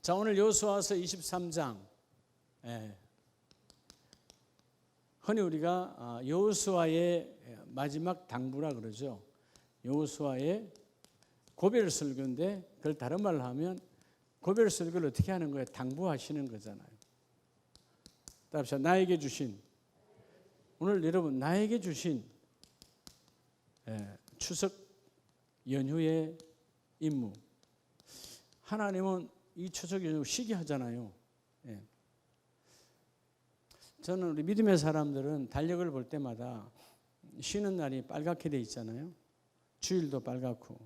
자, 오늘 여호수아서 23장. 흔히 우리가 여호수아의 마지막 당부라 그러죠. 여호수아의 고별 설교인데 그걸 다른 말로 하면 고별 설교를 어떻게 하는 거예요? 당부하시는 거잖아요. 따라서 나에게 주신, 오늘 여러분 나에게 주신 추석 연휴의 임무. 하나님은 이 추석 연휴 쉬게 하잖아요. 저는 우리 믿음의 사람들은 달력을 볼 때마다 쉬는 날이 빨갛게 돼 있잖아요. 주일도 빨갛고.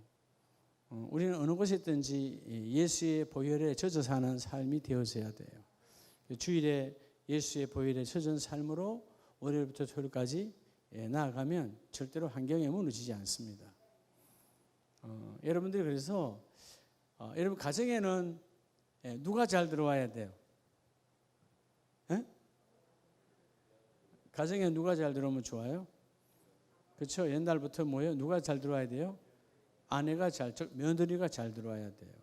우리는 어느 곳에 있든지 예수의 보혈에 젖어 사는 삶이 되어져야 돼요. 주일에 예수의 보혈에 젖은 삶으로 월요일부터 토요일까지 나아가면 절대로 환경에 무너지지 않습니다. 여러분들이 그래서 여러분 가정에는 누가 잘 들어와야 돼요? 가정에 누가 잘 들어오면 좋아요? 그렇죠? 옛날부터 뭐예요? 누가 잘 들어와야 돼요? 아내가 잘, 며느리가 잘 들어와야 돼요.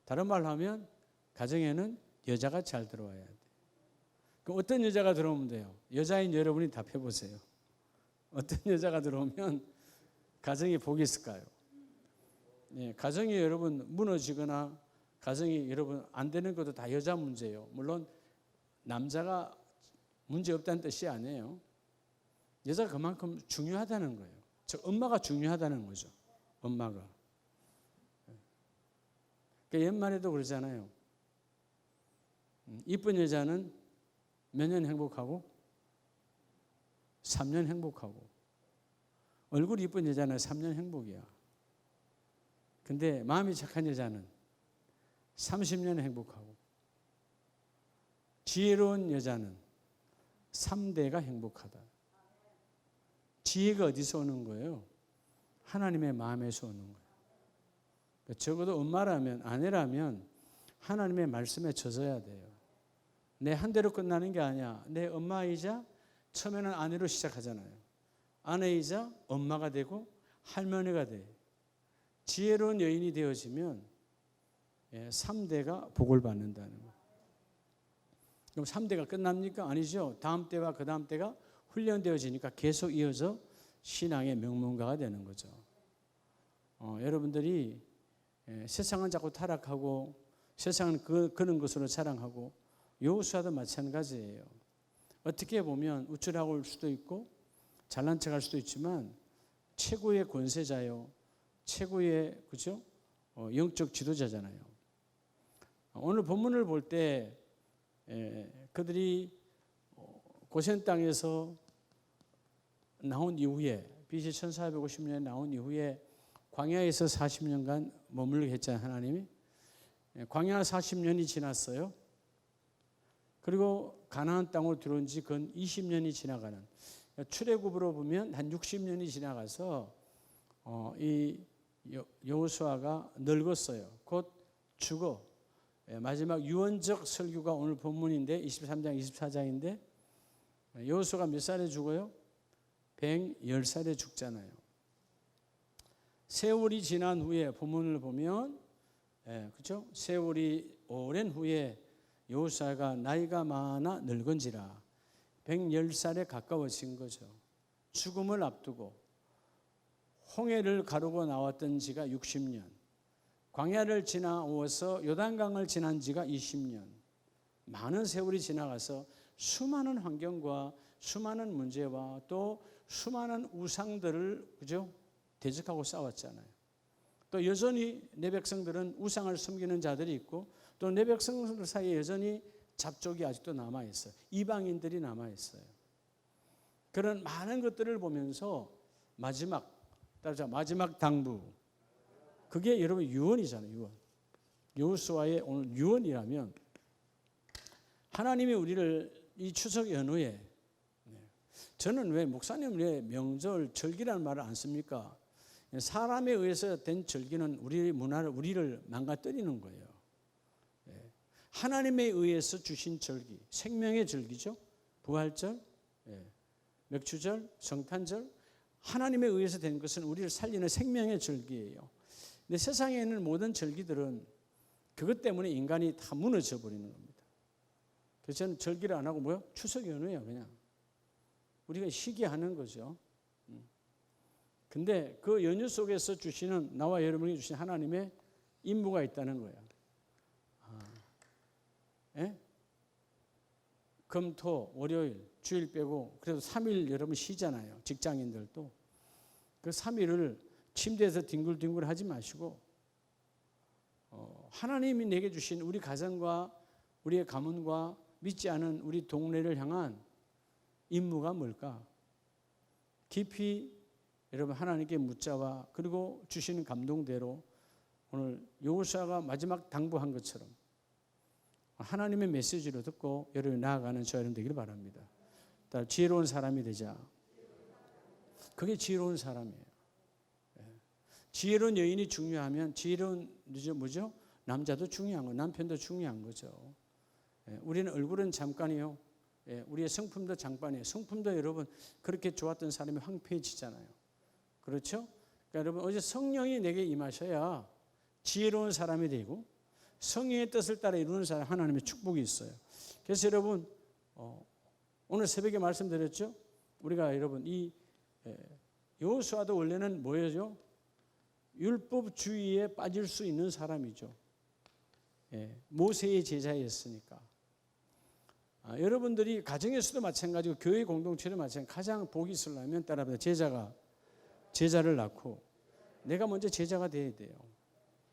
다른 말로 하면 가정에는 여자가 잘 들어와야 돼요. 그럼 어떤 여자가 들어오면 돼요? 여자인 여러분이 답해보세요. 어떤 여자가 들어오면 가정에 복이 있을까요? 가정이 여러분 무너지거나 가정이 여러분 안 되는 것도 다 여자 문제예요. 물론 남자가 문제 없다는 뜻이 아니에요. 여자가 그만큼 중요하다는 거예요. 즉 엄마가 중요하다는 거죠. 엄마가. 그러니까 옛말에도 그러잖아요. 이쁜 여자는 몇 년 행복하고 3년 행복하고, 얼굴이 이쁜 여자는 3년 행복이야. 근데 마음이 착한 여자는 30년 행복하고, 지혜로운 여자는 3대가 행복하다. 지혜가 어디서 오는 거예요? 하나님의 마음에서 오는 거예요. 적어도 엄마라면, 아내라면 하나님의 말씀에 젖어야 돼요. 내 한 대로 끝나는 게 아니야. 내 엄마이자, 처음에는 아내로 시작하잖아요. 아내이자 엄마가 되고 할머니가 돼. 지혜로운 여인이 되어지면 3대가 복을 받는다는 거예요. 그럼 3대가 끝납니까? 아니죠. 다음 때와 그 다음 때가 훈련되어지니까 계속 이어져 신앙의 명문가가 되는 거죠. 여러분들이 세상은 자꾸 타락하고 세상은 그런 것으로 자랑하고, 여호수아도 마찬가지예요. 어떻게 보면 우쭐하고 수도 있고 잘난 척할 수도 있지만 최고의 권세자요, 최고의 그죠? 영적 지도자잖아요. 오늘 본문을 볼 때 그들이 고센 땅에서 나온 이후에, BC 1450년에 나온 이후에 광야에서 40년간 머물게 했잖아요. 하나님이. 광야 40년이 지났어요. 그리고 가나안 땅으로 들어온 지 근 20년이 지나가는, 출애굽으로 보면 한 60년이 지나가서 이 여호수아가 늙었어요. 곧 죽어. 마지막 유언적 설교가 오늘 본문인데 23장 24장인데 여호수아가 몇 살에 죽어요? 110살에 죽잖아요. 세월이 지난 후에 본문을 보면 그렇죠? 세월이 오랜 후에 여호수아가 나이가 많아 늙은지라 110살에 가까워진 거죠. 죽음을 앞두고 홍해를 가르고 나왔던 지가 60년, 광야를 지나오어서 요단강을 지난 지가 20년, 많은 세월이 지나가서 수많은 환경과 수많은 문제와 또 수많은 우상들을 그죠? 대적하고 싸웠잖아요. 또 여전히 내 백성들은 우상을 섬기는 자들이 있고, 또 내 백성들 사이에 여전히 잡족이 아직도 남아있어요. 이방인들이 남아있어요. 그런 많은 것들을 보면서 마지막 당부, 그게 여러분 유언이잖아요. 유언. 여호수아의 오늘 유언이라면, 하나님이 우리를 이 추석 연휴에, 저는 왜 목사님 왜 명절 절기라는 말을 안 씁니까? 사람에 의해서 된 절기는 우리 문화를, 우리를 망가뜨리는 거예요. 하나님에 의해서 주신 절기, 생명의 절기죠. 부활절, 맥주절, 성탄절, 하나님에 의해서 된 것은 우리를 살리는 생명의 절기예요. 근데 세상에 있는 모든 절기들은 그것 때문에 인간이 다 무너져 버리는 겁니다. 그래서 저는 절기를 안 하고 뭐요? 추석 연휴예요, 그냥. 우리가 시기하는 거죠. 근데 그 연휴 속에서 주시는, 나와 여러분이 주신 하나님의 임무가 있다는 거예요. 예? 금, 토, 월요일, 주일 빼고 그래도 3일 여러분 쉬잖아요. 직장인들도. 그 3일을 침대에서 뒹굴뒹굴 하지 마시고 하나님이 내게 주신 우리 가정과 우리의 가문과 믿지 않은 우리 동네를 향한 임무가 뭘까? 깊이 여러분 하나님께 묻자와 그리고 주시는 감동대로 오늘 여호수아가 마지막 당부한 것처럼 하나님의 메시지를 듣고 여러분이 나아가는 저 여러분 되기를 바랍니다. 지혜로운 사람이 되자. 그게 지혜로운 사람이에요. 지혜로운 여인이 중요하면 지혜로운 뭐죠? 남자도 중요한 거, 남편도 중요한 거죠. 우리는 얼굴은 잠깐이요. 우리의 성품도 잠깐이에요. 성품도 여러분 그렇게 좋았던 사람이 황폐해지잖아요. 그렇죠? 그러니까 여러분 어제 성령이 내게 임하셔야 지혜로운 사람이 되고 성령의 뜻을 따라 이루는 사람 하나님의 축복이 있어요. 그래서 여러분 오늘 새벽에 말씀드렸죠. 우리가 여러분 이 여호수아도 원래는 뭐예요? 율법주의에 빠질 수 있는 사람이죠. 모세의 제자였으니까. 여러분들이 가정에서도 마찬가지고 교회 공동체도 마찬가지고 가장 복이 있으려면 따라합니다. 제자를 낳고 내가 먼저 제자가 돼야 돼요.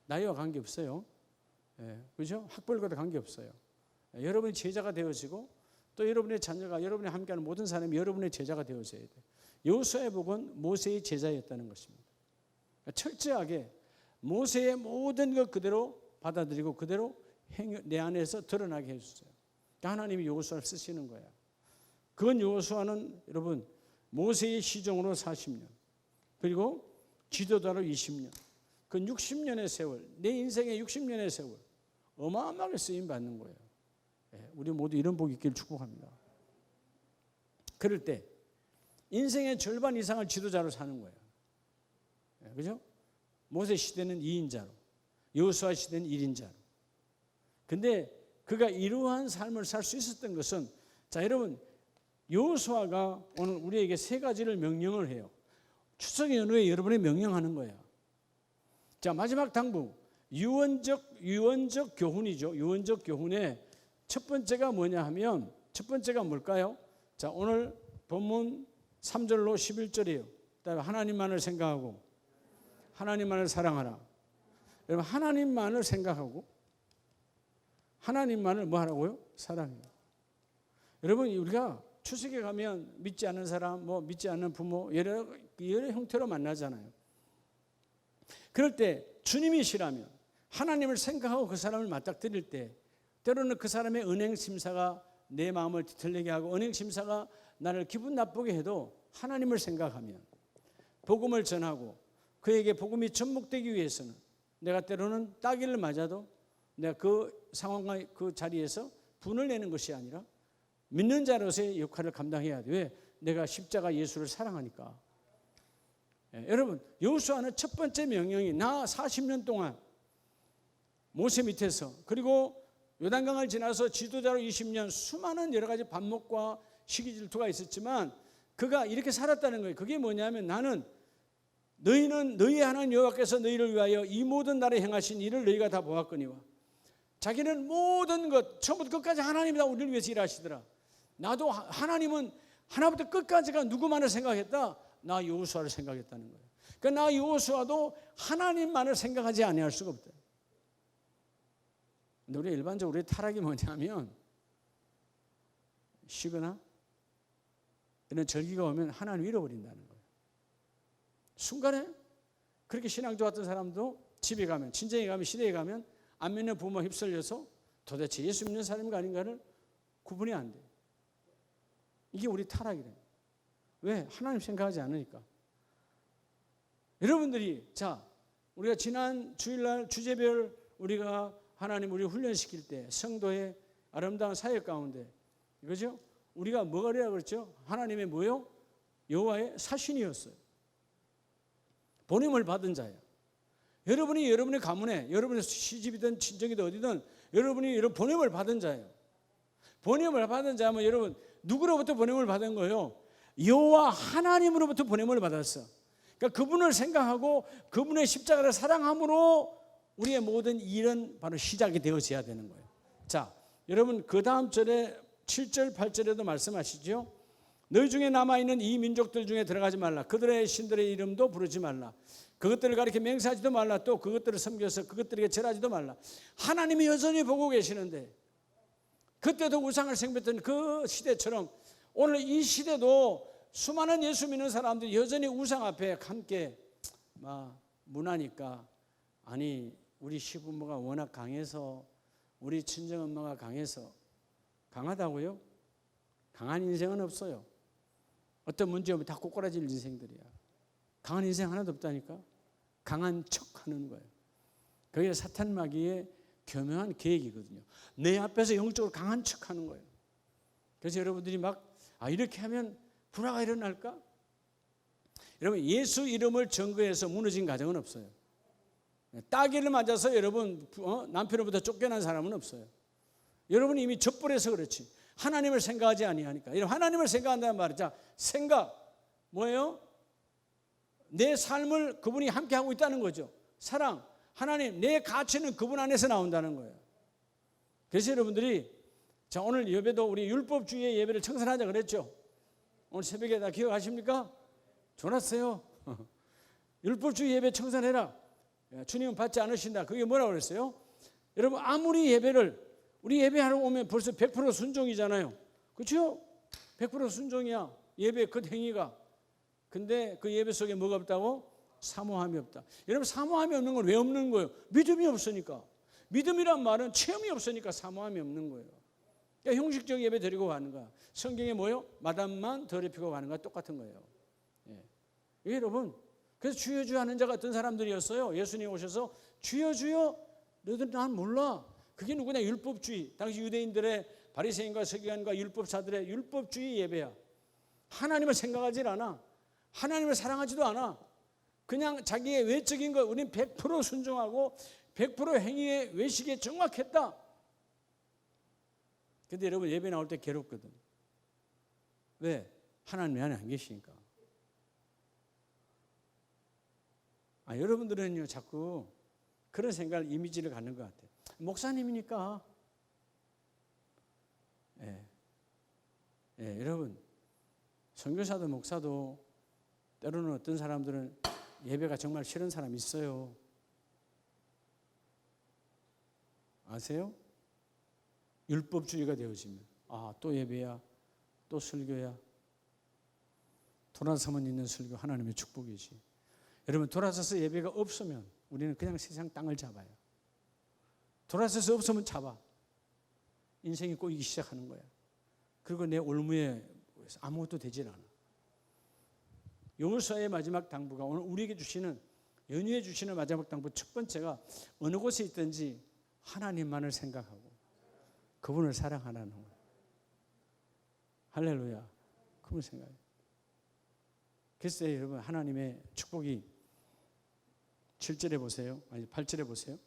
나이와 관계없어요. 그죠? 학벌과도 관계없어요. 여러분이 제자가 되어지고 또 여러분의 자녀가 여러분이 함께하는 모든 사람이 여러분의 제자가 되어져야 돼요. 여호수아의 복은 모세의 제자였다는 것입니다. 철저하게 모세의 모든 것 그대로 받아들이고 그대로 내 안에서 드러나게 해주세요. 하나님이 여호수아를 쓰시는 거야. 그건 여호수아는 여러분 모세의 시종으로 40년 그리고 지도자로 20년 그 60년의 세월 내 인생의 60년의 세월 어마어마하게 쓰임받는 거예요. 우리 모두 이런 복이 있기를 축복합니다. 그럴 때 인생의 절반 이상을 지도자로 사는 거예요. 그죠? 모세 시대는 2인자로 여호수아 시대는 1인자로. 근데 그가 이러한 삶을 살 수 있었던 것은 자 여러분 여호수아가 오늘 우리에게 세 가지를 명령을 해요. 추석 연휴에 여러분이 명령하는 거예요. 자 마지막 당부 유언적 교훈이죠. 유언적 교훈의 첫 번째가 뭐냐 하면 첫 번째가 뭘까요? 자 오늘 본문 3절로 11절이에요. 하나님만을 생각하고 하나님만을 사랑하라. 여러분 하나님만을 생각하고 하나님만을 뭐 하라고요? 사랑해요. 여러분 우리가 추석에 가면 믿지 않는 사람, 뭐 믿지 않는 부모 여러 형태로 만나잖아요. 그럴 때 주님이시라면 하나님을 생각하고 그 사람을 맞닥뜨릴 때 때로는 그 사람의 은행 심사가 내 마음을 뒤틀리게 하고 은행 심사가 나를 기분 나쁘게 해도 하나님을 생각하면 복음을 전하고 그에게 복음이 접목되기 위해서는 내가 때로는 따기를 맞아도 내가 그 상황과 그 자리에서 분을 내는 것이 아니라 믿는 자로서의 역할을 감당해야 돼. 왜? 내가 십자가 예수를 사랑하니까. 여러분 여호수아는 첫 번째 명령이 나 40년 동안 모세 밑에서 그리고 요단강을 지나서 지도자로 20년 수많은 여러 가지 반목과 시기 질투가 있었지만 그가 이렇게 살았다는 거예요. 그게 뭐냐면 나는 너희는 너희 하나님 여호와께서 너희를 위하여 이 모든 날에 행하신 일을 너희가 다 보았거니와 자기는 모든 것 처음부터 끝까지 하나님이 다 우리를 위해서 일하시더라. 나도 하나님은 하나부터 끝까지가 누구만을 생각했다? 나 여호수아를 생각했다는 거예요. 그러니까 나 여호수아도 하나님만을 생각하지 아니할 수가 없다. 근데 우리 일반적으로 우리의 타락이 뭐냐면 쉬거나 이런 절기가 오면 하나님 잃어버린다는 거예요. 순간에 그렇게 신앙 좋았던 사람도 집에 가면 친정에 가면 시댁에 가면 안 믿는 부모 휩쓸려서 도대체 예수 믿는 사람인가 아닌가를 구분이 안 돼요. 이게 우리 타락이래요. 왜? 하나님 생각하지 않으니까. 여러분들이 자 우리가 지난 주일날 주제별 우리가 하나님 우리 훈련시킬 때 성도의 아름다운 사역 가운데 이거죠? 우리가 뭐가 그래야 그렇죠? 하나님의 뭐요? 여호와의 사신이었어요. 보냄을 받은 자예요. 여러분이 여러분의 가문에, 여러분의 시집이든 친정이든 어디든 여러분이 보냄을 받은 자예요. 보냄을 받은 자면 여러분 누구로부터 보냄을 받은 거예요? 여호와 하나님으로부터 보냄을 받았어. 그러니까 그분을 생각하고 그분의 십자가를 사랑함으로 우리의 모든 일은 바로 시작이 되어져야 되는 거예요. 자, 여러분 그 다음 절에 7절 8절에도 말씀하시죠. 너희 중에 남아있는 이 민족들 중에 들어가지 말라. 그들의 신들의 이름도 부르지 말라. 그것들을 가리켜 맹세하지도 말라. 또 그것들을 섬겨서 그것들에게 절하지도 말라. 하나님이 여전히 보고 계시는데 그때도 우상을 생겼던 그 시대처럼 오늘 이 시대도 수많은 예수 믿는 사람들이 여전히 우상 앞에 함께 막 문하니까, 아니 우리 시부모가 워낙 강해서, 우리 친정엄마가 강해서. 강하다고요? 강한 인생은 없어요. 어떤 문제 오면 다 꼬꾸라질 인생들이야. 강한 인생 하나도 없다니까. 강한 척하는 거예요. 그게 사탄 마귀의 교묘한 계획이거든요. 내 앞에서 영적으로 강한 척하는 거예요. 그래서 여러분들이 막 이렇게 하면 불화가 일어날까? 여러분 예수 이름을 증거해서 무너진 가정은 없어요. 따귀를 맞아서 여러분 남편으로부터 쫓겨난 사람은 없어요. 여러분이 이미 젖불에서 그렇지. 하나님을 생각하지 아니하니까. 하나님을 생각한다는 말이죠. 자, 생각 뭐예요? 내 삶을 그분이 함께 하고 있다는 거죠. 사랑, 하나님, 내 가치는 그분 안에서 나온다는 거예요. 그래서 여러분들이 자, 오늘 예배도 우리 율법주의의 예배를 청산하자 그랬죠. 오늘 새벽에 다 기억하십니까? 좋았어요. 율법주의 예배 청산해라. 주님은 받지 않으신다. 그게 뭐라고 그랬어요? 여러분 아무리 우리 예배하러 오면 벌써 100% 순종이잖아요. 그렇죠? 100% 순종이야. 예배 그 행위가. 근데 그 예배 속에 뭐가 없다고? 사모함이 없다. 여러분 사모함이 없는 건 왜 없는 거예요? 믿음이 없으니까. 믿음이란 말은 체험이 없으니까 사모함이 없는 거예요. 그러니까 형식적 예배 드리고 가는 거야. 성경에 뭐요? 마담만 더럽히고 가는 거야. 똑같은 거예요. 예. 여러분 그래서 주여 주여 하는 자가 어떤 사람들이었어요? 예수님 오셔서 주여 주여 너희들 난 몰라. 그게 누구냐? 율법주의. 당시 유대인들의 바리새인과 서기관과 율법사들의 율법주의 예배야. 하나님을 생각하지 않아. 하나님을 사랑하지도 않아. 그냥 자기의 외적인 것, 우리는 100% 순종하고 100% 행위의 외식에 정확했다. 근데 여러분 예배 나올 때 괴롭거든. 왜? 하나님 안에 안 계시니까. 여러분들은요 자꾸 그런 생각을, 이미지를 갖는 것 같아요. 목사님이니까. 여러분 선교사도 목사도 때로는 어떤 사람들은 예배가 정말 싫은 사람이 있어요. 아세요? 율법주의가 되어지면 또 예배야, 또 설교야. 돌아서만 있는 설교 하나님의 축복이지. 여러분 돌아서서 예배가 없으면 우리는 그냥 세상 땅을 잡아요. 돌아서서 없으면 잡아. 인생이 꼬이기 시작하는 거야. 그리고 내 올무에 아무것도 되질 않아. 여호수아의 마지막 당부가 오늘 우리에게 주시는, 연휴에 주시는 마지막 당부 첫 번째가 어느 곳에 있든지 하나님만을 생각하고 그분을 사랑하라는 거예요. 할렐루야. 그분을 생각해요. 글쎄 여러분 하나님의 축복이 7절에 보세요. 아니 8절에 보세요.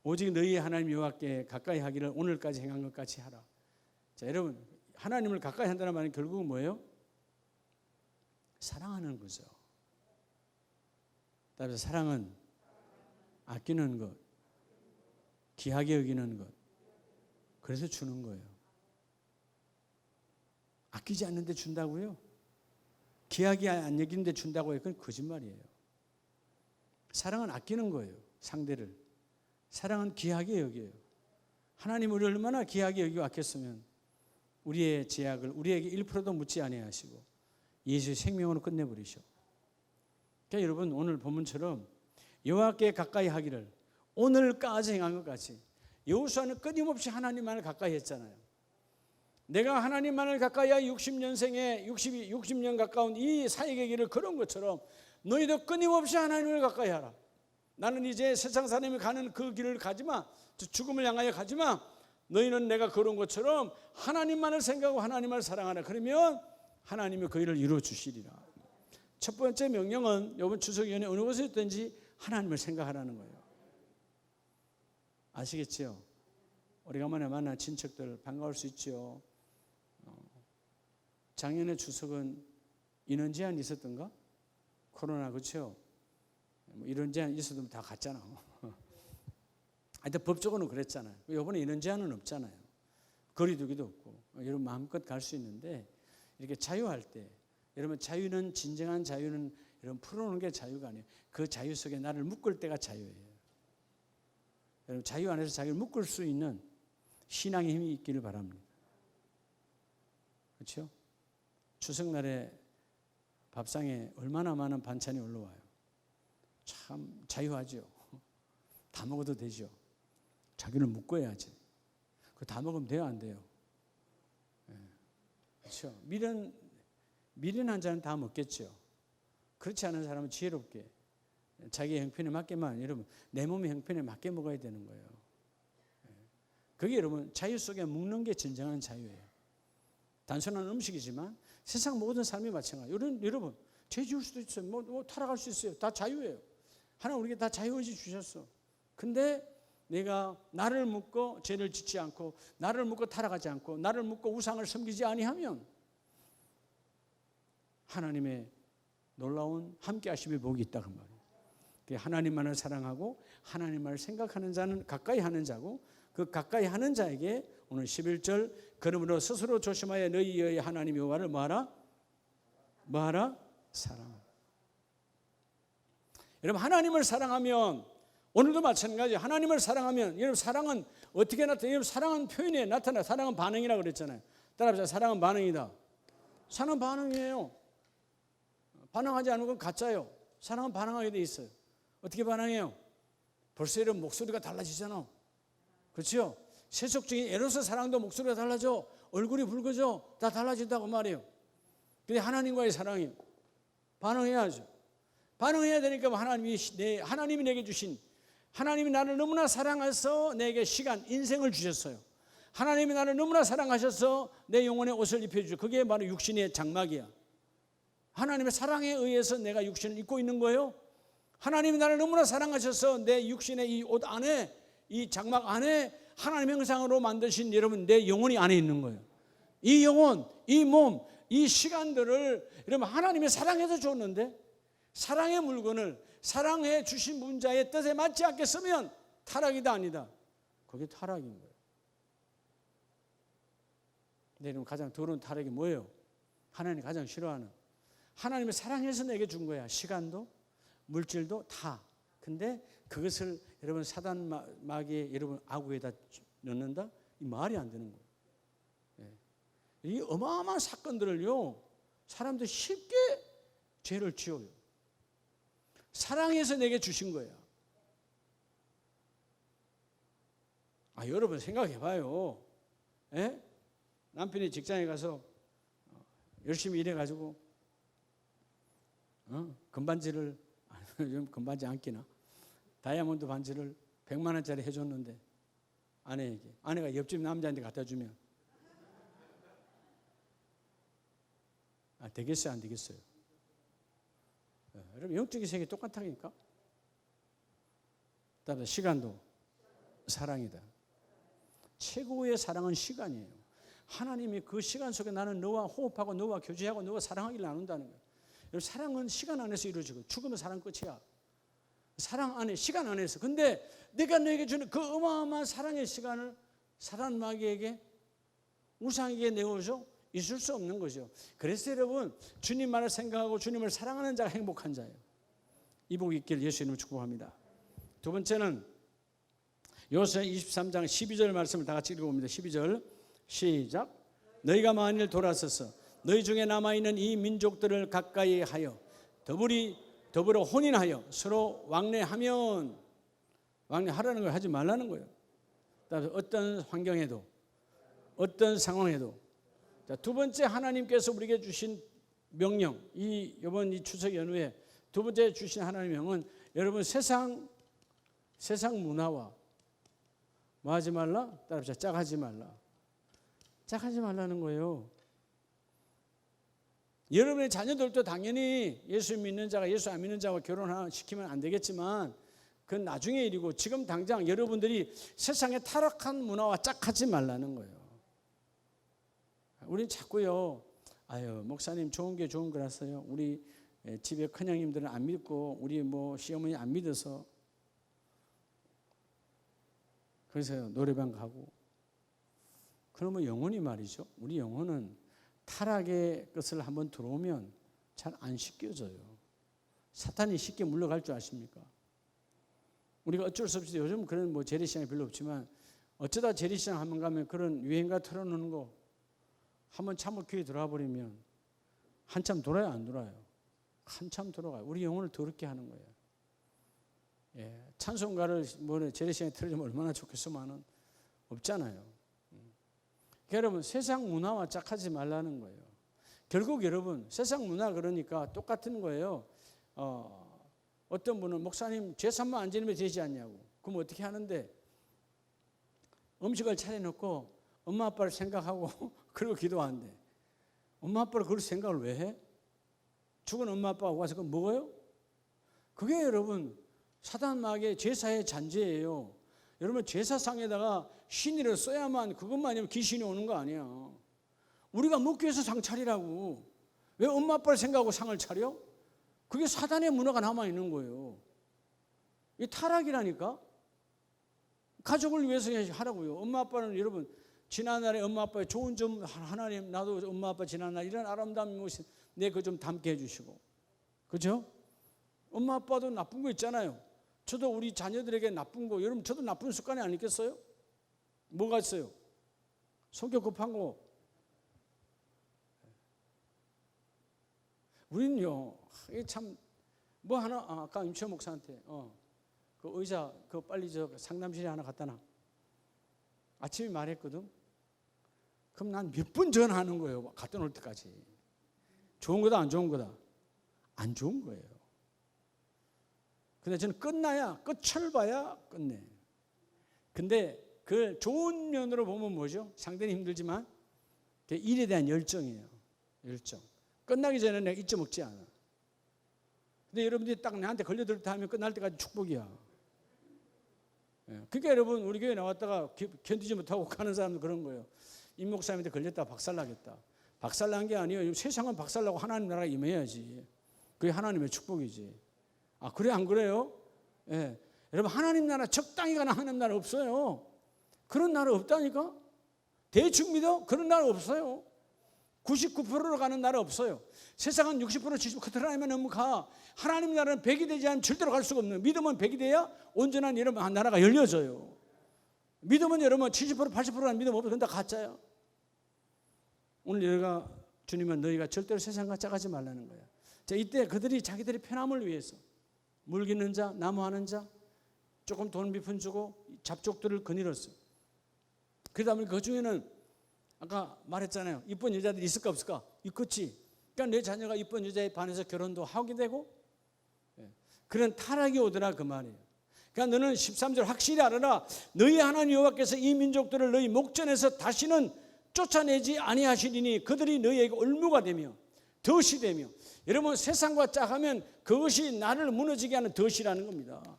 오직 너희 하나님 여호와께 가까이 하기를 오늘까지 행한 것 같이 하라. 자, 여러분 하나님을 가까이 한다는 말은 결국은 뭐예요? 사랑하는 거죠. 따라서 사랑은 아끼는 것, 귀하게 여기는 것, 그래서 주는 거예요. 아끼지 않는데 준다고요? 귀하게 안 여기는데 준다고 해요? 그건 거짓말이에요. 사랑은 아끼는 거예요. 상대를. 사랑은 귀하게 여겨요. 하나님 우리를 얼마나 귀하게 여기고 아꼈으면 우리의 제약을 우리에게 1%도 묻지 아니하시고 예수의 생명으로 끝내버리셔. 그러니까 여러분 오늘 본문처럼 여호와께 가까이 하기를 오늘까지 행한 것 같이, 여호수아는 끊임없이 하나님만을 가까이 했잖아요. 내가 하나님만을 가까이 한 60년생에 60년 가까운 이 사역의 길을 걸은 것처럼 너희도 끊임없이 하나님을 가까이 하라. 나는 이제 세상 사람이 가는 그 길을 가지마. 죽음을 향하여 가지마. 너희는 내가 걸은 것처럼 하나님만을 생각하고 하나님을 사랑하라. 그러면 하나님이 그 일을 이루어 주시리라. 첫 번째 명령은 이번 추석 연휴 어느 곳에 있든지 하나님을 생각하라는 거예요. 아시겠죠? 오래간만에 만난 친척들 반가울 수 있죠. 작년에 추석은 인원 제한이 있었던가? 코로나, 그렇죠? 뭐 이런 제한 있어도 다 갔잖아. 하여튼 법적으로는 그랬잖아요. 이번에 이런 제한은 없잖아요. 거리두기도 없고 여러분 마음껏 갈 수 있는데 이렇게 자유할 때 여러분 자유는 진정한 자유는 여러분 풀어놓는 게 자유가 아니에요. 그 자유 속에 나를 묶을 때가 자유예요. 여러분 자유 안에서 자기를 묶을 수 있는 신앙의 힘이 있기를 바랍니다. 그렇죠? 추석날에 밥상에 얼마나 많은 반찬이 올라와요. 참 자유하죠. 다 먹어도 되죠. 자기를 묶어야지. 그거 다 먹으면 돼요, 안 돼요? 네. 그렇죠. 미련한 자는 다 먹겠죠. 그렇지 않은 사람은 지혜롭게 자기의 형편에 맞게만, 여러분 내 몸의 형편에 맞게 먹어야 되는 거예요. 네. 그게 여러분 자유 속에 묶는 게 진정한 자유예요. 단순한 음식이지만 세상 모든 삶이 마찬가지예요. 여러분 죄 지을 수도 있어요. 뭐 타락할 수 있어요. 다 자유예요. 하나님 우리에게 다 자유의지 주셨어. 근데 내가 나를 묶고 죄를 짓지 않고 나를 묶고 타락하지 않고 나를 묶고 우상을 섬기지 아니하면 하나님의 놀라운 함께하심의 복이 있다 그 말이에요. 하나님만을 사랑하고 하나님만을 생각하는 자는 가까이 하는 자고 그 가까이 하는 자에게 오늘 11절 그러므로 스스로 조심하여 너희의 하나님 여호와를 뭐하라? 사랑하라. 여러분 하나님을 사랑하면 오늘도 마찬가지예요. 하나님을 사랑하면 여러분 사랑은 어떻게 나타나요? 여러분 사랑은 표현에 나타나. 사랑은 반응이라고 그랬잖아요. 따라합시다. 사랑은 반응이다. 사랑은 반응이에요. 반응하지 않은 건 가짜예요. 사랑은 반응하게 돼 있어요. 어떻게 반응해요? 벌써 이런 목소리가 달라지잖아. 그렇죠? 세속적인 에로스 사랑도 목소리가 달라져. 얼굴이 붉어져. 다 달라진다고 말이에요. 근데 하나님과의 사랑이 반응해야죠. 반응해야 되니까 하나님이 내게 주신 하나님이 나를 너무나 사랑해서 내게 시간, 인생을 주셨어요. 하나님이 나를 너무나 사랑하셔서 내 영혼에 옷을 입혀주죠. 그게 바로 육신의 장막이야. 하나님의 사랑에 의해서 내가 육신을 입고 있는 거예요. 하나님이 나를 너무나 사랑하셔서 내 육신의 이 옷 안에, 이 장막 안에 하나님의 형상으로 만드신 여러분 내 영혼이 안에 있는 거예요. 이 영혼, 이 몸, 이 시간들을 여러분 하나님이 사랑해서 줬는데 사랑의 물건을 사랑해 주신 분자의 뜻에 맞지 않게 쓰면 타락이다 아니다. 그게 타락인 거예요. 근데 여러분 가장 더러운 타락이 뭐예요? 하나님이 가장 싫어하는 하나님이 사랑해서 내게 준 거야. 시간도 물질도 다. 근데 그것을 여러분 사단 마귀에 여러분 아구에다 넣는다? 이 말이 안 되는 거예요. 이 어마어마한 사건들을요 사람들이 쉽게 죄를 지어요. 사랑해서 내게 주신 거야. 여러분 생각해 봐요. 남편이 직장에 가서 열심히 일해가지고 금반지를 요즘 금반지 안 끼나? 다이아몬드 반지를 100만 원짜리 해줬는데 아내에게 아내가 옆집 남자한테 갖다 주면 되겠어요 안 되겠어요? 여러분 영적인 세계 똑같다니까. 그다음에 시간도 사랑이다. 최고의 사랑은 시간이에요. 하나님이 그 시간 속에 나는 너와 호흡하고 너와 교제하고 너와 사랑하기를 나눈다는 거예요. 여러분 사랑은 시간 안에서 이루어지고 죽으면 사랑 끝이야. 사랑 안에 시간 안에서. 근데 내가 너에게 주는 그 어마어마한 사랑의 시간을 사단 마귀에게 우상에게 내어줘? 있을 수 없는 거죠. 그래서 여러분 주님만을 생각하고 주님을 사랑하는 자가 행복한 자예요. 이 복이 있기를 예수 이름으로 축복합니다. 두 번째는 요새 23장 12절 말씀을 다 같이 읽어봅니다. 12절 시작. 너희가 만일 돌아서서 너희 중에 남아있는 이 민족들을 가까이 하여 더불어 혼인하여 서로 왕래하면 왕래하라는 걸 하지 말라는 거예요. 어떤 환경에도 어떤 상황에도. 두 번째 하나님께서 우리에게 주신 명령, 이번 이 추석 연후에 두 번째 주신 하나님의 명은 여러분 세상 문화와 뭐 하지 말라? 따라합시다. 짝하지 말라. 짝하지 말라는 거예요. 여러분의 자녀들도 당연히 예수 믿는 자가 예수 안 믿는 자와 결혼시키면 안 되겠지만 그건 나중의 일이고 지금 당장 여러분들이 세상의 타락한 문화와 짝하지 말라는 거예요. 우린 자꾸요, 아유 목사님 좋은 게 좋은 거라서요, 우리 집에 큰형님들은 안 믿고 우리 뭐 시어머니 안 믿어서 그래서 노래방 가고. 그러면 영혼이 말이죠, 우리 영혼은 타락의 것을 한번 들어오면 잘 안 씻겨져요. 사탄이 쉽게 물러갈 줄 아십니까? 우리가 어쩔 수 없이 요즘 그런 뭐 재래시장이 별로 없지만 어쩌다 재래시장 한번 가면 그런 유행가 틀어놓는 거 한번 참을 귀에 들어와 버리면 한참 돌아요, 안 돌아요? 한참 돌아가요. 우리 영혼을 더럽게 하는 거예요. 예, 찬송가를 뭐 재래시장에 틀어주면 얼마나 좋겠어만은 없잖아요. 그러니까 여러분 세상 문화와 짝하지 말라는 거예요. 결국 여러분 세상 문화 그러니까 똑같은 거예요. 어떤 분은 목사님 제삼만 안 지내면 되지 않냐고. 그럼 어떻게 하는데 음식을 차려놓고 엄마 아빠를 생각하고 그리고 기도한대. 엄마 아빠를 그럴 생각을 왜 해? 죽은 엄마 아빠가 와서 그거 먹어요? 그게 여러분 사단 마귀의 제사의 잔재예요. 여러분 제사상에다가 신이를 써야만 그것만 아니면 귀신이 오는 거 아니야. 우리가 먹기 위해서 상 차리라고. 왜 엄마 아빠를 생각하고 상을 차려? 그게 사단의 문화가 남아있는 거예요. 이 타락이라니까. 가족을 위해서 하라고요. 엄마 아빠는 여러분 지난날에 엄마 아빠의 좋은 점 하나님 나도 엄마 아빠 지난날 이런 아름다운 모습 내 그 좀 담게 해주시고. 그죠? 엄마 아빠도 나쁜 거 있잖아요. 저도 우리 자녀들에게 나쁜 거, 여러분 저도 나쁜 습관이 아니겠어요? 뭐가 있어요? 성격 급한 거. 우리는요, 이게 참, 뭐 하나, 아까 임채호 목사한테, 그 의자, 그 빨리 저 상담실에 하나 갖다 놔. 아침에 말했거든. 그럼 난 몇 번 전화하는 거예요. 갖다 놓을 때까지. 좋은 거다, 안 좋은 거다? 안 좋은 거예요. 근데 저는 끝나야, 끝을 봐야 끝내. 근데 그 좋은 면으로 보면 뭐죠? 상대는 힘들지만, 그 일에 대한 열정이에요. 열정. 끝나기 전에 내가 잊어먹지 않아. 근데 여러분들이 딱 나한테 걸려들다 하면 끝날 때까지 축복이야. 그러니까 여러분 우리 교회 나왔다가 견디지 못하고 가는 사람도 그런 거예요. 임 목사님한테 걸렸다 박살나겠다. 박살난 게 아니에요. 세상은 박살나고 하나님 나라가 임해야지. 그게 하나님의 축복이지. 아 그래 안 그래요? 예. 여러분 하나님 나라 적당히 가는 하나님 나라 없어요. 그런 나라 없다니까. 대충 믿어? 그런 나라 없어요. 99%로 가는 나라 없어요. 세상은 60% 70% 그 하나님만 너무 가. 하나님 나라는 100이 되지 않으면 절대로 갈 수가 없는. 믿으면 100이 돼야 온전한 여러분 나라가 열려져요. 믿으면 여러분 70% 80%는 믿음 없어. 그건 다 가짜야. 오늘 여기가 주님은 너희가 절대로 세상과 짝하지 말라는 거야. 자, 이때 그들이 자기들의 편함을 위해서 물 기는 자, 나무하는 자, 조금 돈 몇 푼 주고 잡족들을 거닐었어요. 그 다음에 그 중에는 아까 말했잖아요. 이쁜 여자들이 있을까 없을까? 있겠지. 그러니까 내 자녀가 이쁜 여자에 반해서 결혼도 하게 되고 그런 타락이 오더라 그 말이에요. 그러니까 너는 13절 확실히 알아라. 너희 하나님 여호와께서 이 민족들을 너희 목전에서 다시는 쫓아내지 아니하시리니 그들이 너희에게 올무가 되며 덫이 되며. 여러분 세상과 짝하면 그것이 나를 무너지게 하는 덫이라는 겁니다.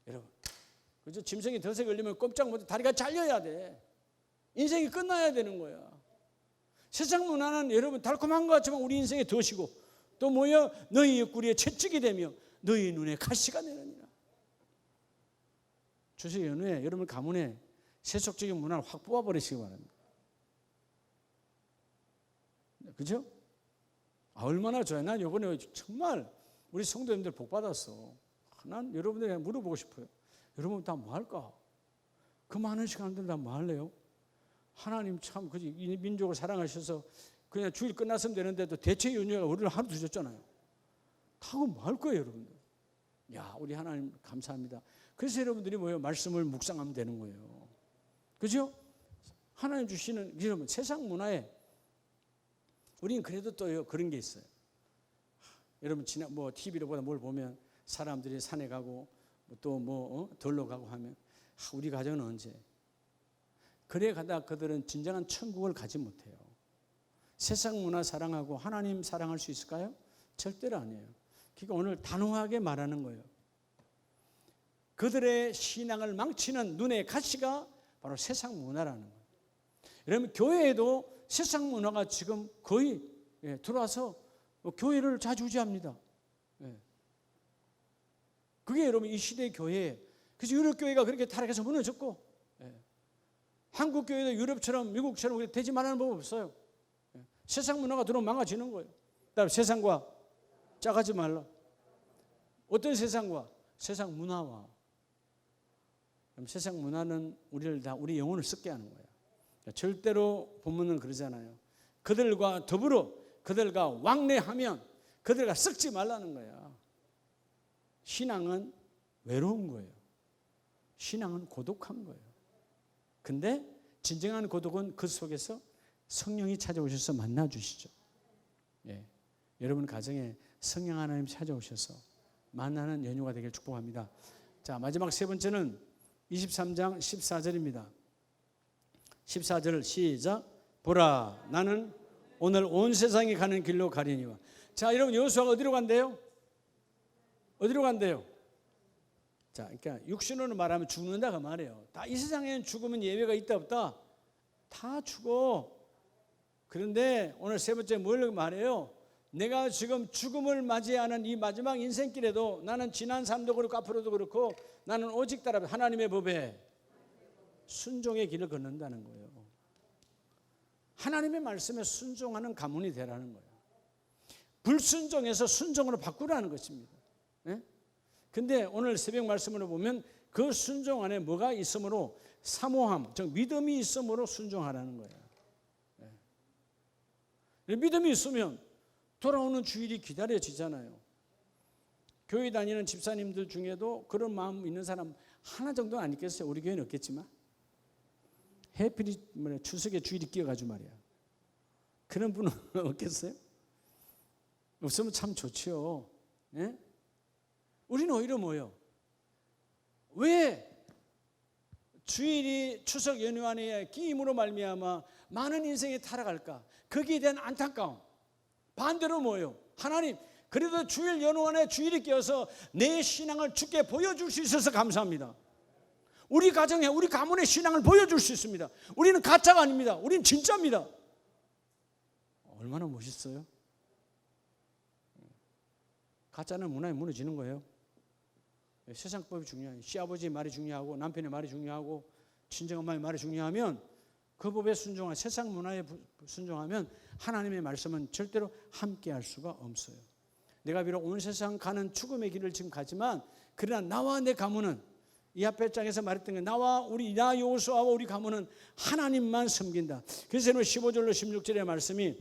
여러분 그죠? 짐승이 덫에 걸리면 꼼짝 못해 다리가 잘려야 돼. 인생이 끝나야 되는 거야. 세상 문화는 여러분 달콤한 것 같지만 우리 인생의 덫이고 또 뭐야? 너희 옆구리에 채찍이 되며 너희 눈에 가시가 되느니라. 주식 연후에 여러분 가문에 세속적인 문화를 확 뽑아버리시기 바랍니다. 그죠? 얼마나 좋아요. 난 이번에 정말 우리 성도님들 복 받았어. 난 여러분들에게 물어보고 싶어요. 여러분 다 뭐 할까? 그 많은 시간들 다 뭐 할래요? 하나님 참 그지 이 민족을 사랑하셔서 그냥 주일 끝났으면 되는데도 대체 연휴가 우리를 하루 두셨잖아요. 하고 뭐 할 거예요, 여러분들? 야, 우리 하나님 감사합니다. 그래서 여러분들이 뭐예요? 말씀을 묵상하면 되는 거예요. 그죠? 하나님 주시는 여러분 세상 문화에 우리는 그래도 또 그런 게 있어요. 여러분 지난 뭐 TV로 보다 뭘 보면 사람들이 산에 가고 또 뭐 들러 가고 하면 우리 가정은 언제? 그래 가다 그들은 진정한 천국을 가지 못해요. 세상 문화 사랑하고 하나님 사랑할 수 있을까요? 절대로 아니에요. 그러니까 오늘 단호하게 말하는 거예요. 그들의 신앙을 망치는 눈의 가시가 바로 세상 문화라는 거예요. 여러분, 교회에도 세상 문화가 지금 거의 들어와서 교회를 좌지우지합니다. 그게 여러분 이 시대의 교회예요. 그래서 유럽 교회가 그렇게 타락해서 무너졌고, 한국 교회도 유럽처럼 미국처럼 되지 말라는 법 없어요. 세상 문화가 들어오면 망가지는 거예요. 그다음에 세상과 짜가지 말라. 어떤 세상과? 세상 문화와. 그럼 세상 문화는 우리를 다 우리 영혼을 썩게 하는 거예요. 절대로 본문은 그러잖아요. 그들과 더불어 그들과 왕래하면 그들과 썩지 말라는 거야. 신앙은 외로운 거예요. 신앙은 고독한 거예요. 근데 진정한 고독은 그 속에서 성령이 찾아오셔서 만나주시죠. 여러분 가정에 성령 하나님 찾아오셔서 만나는 연휴가 되길 축복합니다. 자, 마지막 세 번째는 23장 14절입니다. 14절 시작. 보라, 나는 오늘 온 세상에 가는 길로 가리니와. 자, 여러분 여호수아가 어디로 간대요? 어디로 간대요? 자, 그러니까 육신으로 말하면 죽는다 그 말이에요. 다 이 세상에는 죽으면 예외가 있다 없다? 다 죽어. 그런데 오늘 세 번째 뭘 말해요? 내가 지금 죽음을 맞이하는 이 마지막 인생길에도 나는 지난 삶도 그렇고 앞으로도 그렇고 나는 오직 따라 하나님의 법에 순종의 길을 걷는다는 거예요. 하나님의 말씀에 순종하는 가문이 되라는 거예요. 불순종해서 순종으로 바꾸라는 것입니다. 근데 오늘 새벽 말씀으로 보면 그 순종 안에 뭐가 있으므로 사모함, 즉 믿음이 있으므로 순종하라는 거예요. 믿음이 있으면 돌아오는 주일이 기다려지잖아요. 교회 다니는 집사님들 중에도 그런 마음 있는 사람 하나 정도는 안 있겠어요? 우리 교회는 없겠지만 해필이 추석에 주일이 끼어가지고 말이야. 그런 분은 없겠어요? 없으면 참 좋죠. 예? 우리는 오히려 뭐예요? 왜 주일이 추석 연휴 안에 끼임으로 말미암아 많은 인생이 타락할까? 거기에 대한 안타까움. 반대로 뭐예요? 하나님, 그래도 주일 연휴 안에 주일이 끼어서 내 신앙을 주께 보여줄 수 있어서 감사합니다. 우리 가정에, 우리 가문의 신앙을 보여줄 수 있습니다. 우리는 가짜가 아닙니다. 우리는 진짜입니다. 얼마나 멋있어요? 가짜는 문화에 무너지는 거예요. 세상법이 중요해요. 시아버지의 말이 중요하고 남편의 말이 중요하고 친정엄마의 말이 중요하면 그 법에 순종한 세상 문화에 순종하면 하나님의 말씀은 절대로 함께할 수가 없어요. 내가 비록 온 세상 가는 죽음의 길을 지금 가지만 그러나 나와 내 가문은 이 앞에 장에서 말했던 게 나 여호수아와 우리 가문은 하나님만 섬긴다. 그래서 15절로 16절의 말씀이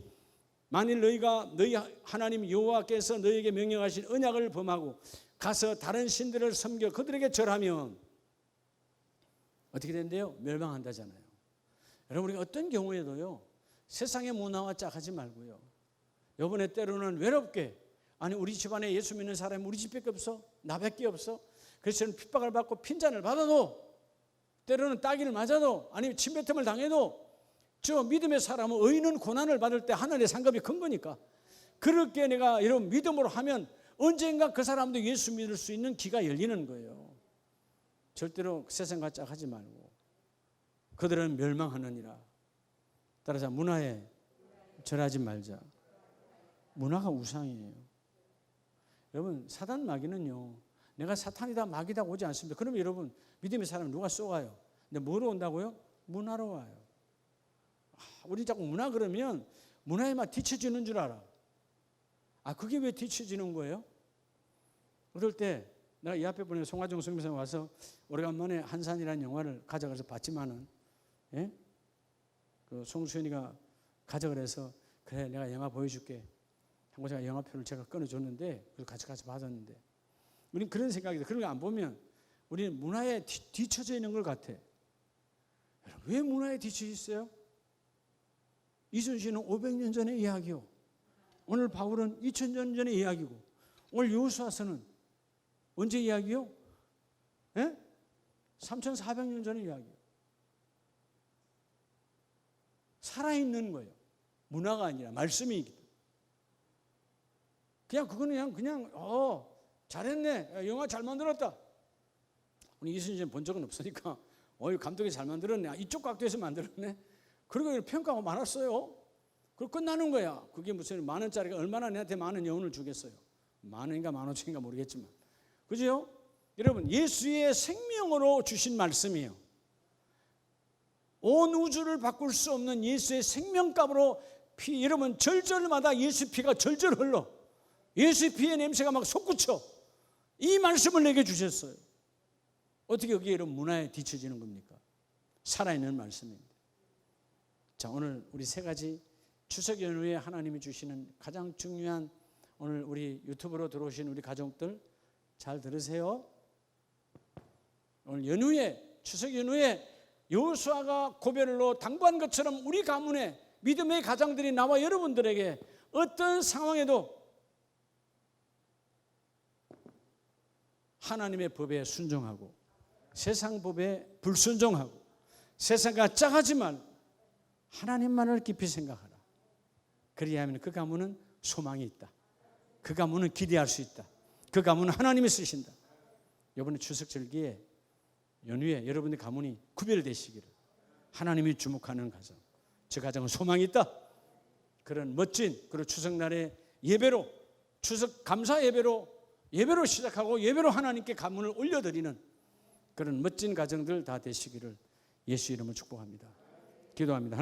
만일 너희 하나님 여호와께서 너희에게 명령하신 언약을 범하고 가서 다른 신들을 섬겨 그들에게 절하면 어떻게 된대요? 멸망한다잖아요. 여러분 우리가 어떤 경우에도요 세상의 문화와 짝하지 말고요. 이번에 때로는 외롭게 아니 우리 집안에 예수 믿는 사람이 우리 집밖에 없어? 나밖에 없어? 그래서 저는 핍박을 받고 핀잔을 받아도 때로는 따기를 맞아도 아니면 침뱉음을 당해도 저 믿음의 사람은 의인은 고난을 받을 때 하늘의 상급이 큰 거니까 그렇게 내가 이런 믿음으로 하면 언젠가 그 사람도 예수 믿을 수 있는 기가 열리는 거예요. 절대로 세상과 짝하지 말고 그들은 멸망하느니라. 따라서 문화에 절하지 말자. 문화가 우상이에요. 여러분 사단 마귀는요 내가 사탄이다 마귀다 오지 않습니다. 그러면 여러분 믿음의 사람 누가 쏘아요? 근데 뭐로 온다고요? 문화로 와요. 우리 자꾸 문화 그러면 문화에만 뒤처지는 줄 알아. 그게 왜 뒤처지는 거예요? 그럴 때 내가 이 앞에 보내 송화정 성교사님 와서 오래간만에 한산이라는 영화를 가져가서 봤지만은 그 송수연이가 가져가 그래서 그래 내가 영화 보여줄게 하고 제가 영화표를 제가 끊어줬는데 그래서 같이 받았는데 우리는 그런 생각이 들어요. 그런 거 안 보면 우리는 문화에 뒤처져 있는 것 같아. 왜 문화에 뒤처져 있어요? 이순신은 500년 전의 이야기요. 오늘 바울은 2000년 전의 이야기고 오늘 여호수아서는 언제 이야기요? 3400년 전의 이야기요. 살아있는 거예요. 문화가 아니라 말씀이기 때문에. 그냥 그거는 그냥 잘했네. 영화 잘 만들었다. 우리 이순신 본 적은 없으니까 감독이 잘 만들었네. 이쪽 각도에서 만들었네. 그리고 평가가 많았어요. 그리고 끝나는 거야. 그게 무슨 10,000원짜리가 얼마나 내한테 많은 여운을 주겠어요. 10,000원인가 15,000원인가 모르겠지만. 그죠? 여러분, 예수의 생명으로 주신 말씀이에요. 온 우주를 바꿀 수 없는 예수의 생명값으로 피, 여러분 절절마다 예수 피가 절절 흘러. 예수 피의 냄새가 막 솟구쳐. 이 말씀을 내게 주셨어요. 어떻게 여기에 이런 문화에 뒤처지는 겁니까? 살아있는 말씀입니다. 자, 오늘 우리 세 가지 추석 연휴에 하나님이 주시는 가장 중요한, 오늘 우리 유튜브로 들어오신 우리 가족들 잘 들으세요. 오늘 연휴에, 추석 연휴에 여호수아가 고별로 당부한 것처럼 우리 가문에 믿음의 가장들이 나와 여러분들에게 어떤 상황에도 하나님의 법에 순종하고 세상 법에 불순종하고 세상과 짜가지 말고 하나님만을 깊이 생각하라. 그리하면 그 가문은 소망이 있다. 그 가문은 기대할 수 있다. 그 가문은 하나님이 쓰신다. 이번에 추석 절기에 연휴에 여러분의 가문이 구별되시기를, 하나님이 주목하는 가정, 저 가정은 소망이 있다. 그런 멋진, 그리고 추석날의 예배로, 추석 감사 예배로 시작하고 예배로 하나님께 가문을 올려드리는 그런 멋진 가정들 다 되시기를 예수 이름으로 축복합니다. 기도합니다.